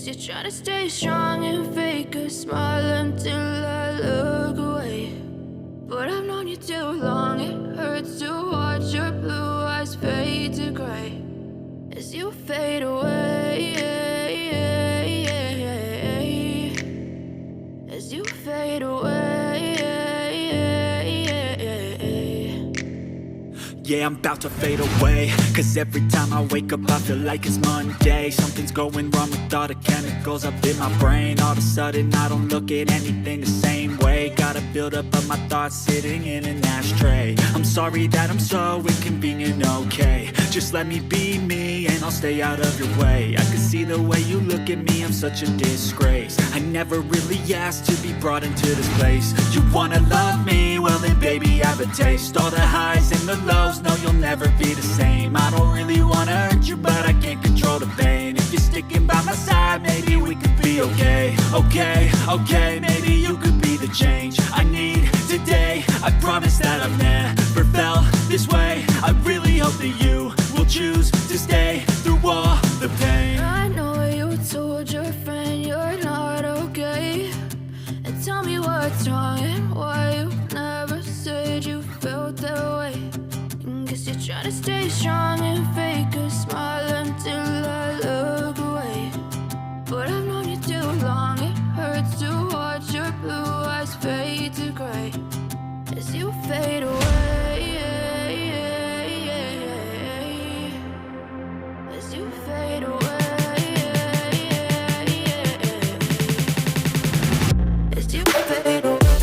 Guess you're trying to stay strong and fake a smile until I look away. But I've known you too long, it hurts to watch your blue eyes fade to gray as you fade away, as you fade away. Yeah, I'm about to fade away, cause every time I wake up I feel like it's Monday. Something's going wrong with all the chemicals up in my brain. All of a sudden I don't look at anything the same way. Got a buildup of my thoughts sitting in an ashtray. I'm sorry that I'm so inconvenient, okay. Just let me be me and I'll stay out of your way. I can see the way you look at me, I'm such a disgrace. I never really asked to be brought into this place. You wanna love me? Well then baby I have a taste. All the highs and the lows, no you'll never be the same. I don't really wanna hurt you but I can't control the pain. If you're sticking by my side maybe we could be okay. Okay, maybe you could be the change I need today. I promise that I've never felt this way. I really hope that you will choose to stay through all the pain. I know you told your friend you're not okay, and tell me what's wrong and why you never said you felt that way. Guess you're trying to stay strong and fake a smile until I look away. But I've known you too long, it hurts to watch your blue eyes fade to gray as you fade away, as you fade away, as you fade away.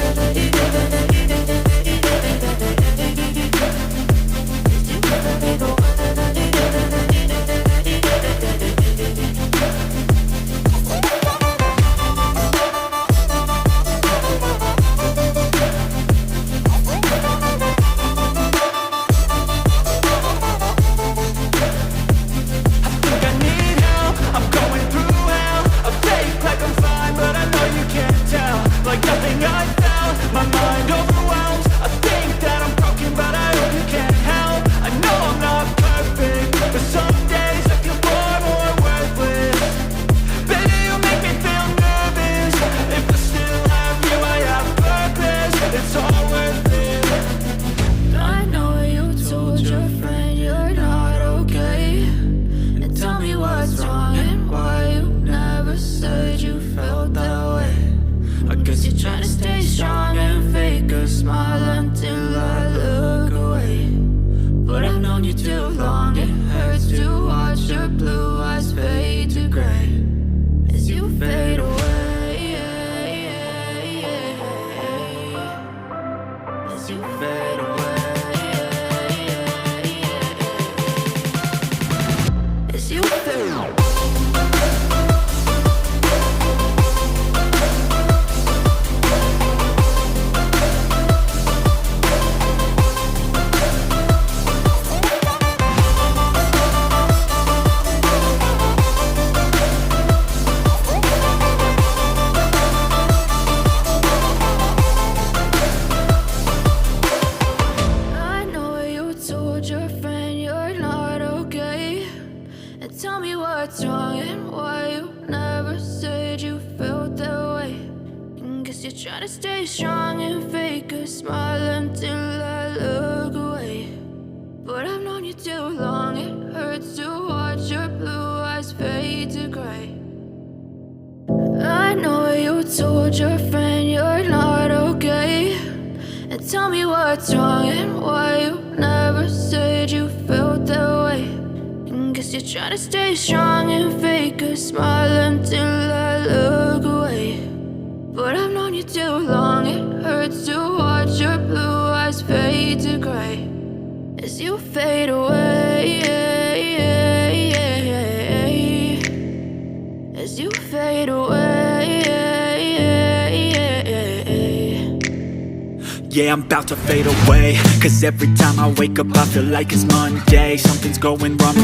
Try to stay strong and fake a smile until I look away. But I've known you too long, it hurts to watch your blue eyes fade to gray as you fade away, as you fade away. Yeah, I'm about to fade away, cause every time I wake up I feel like it's Monday. Something's going wrong.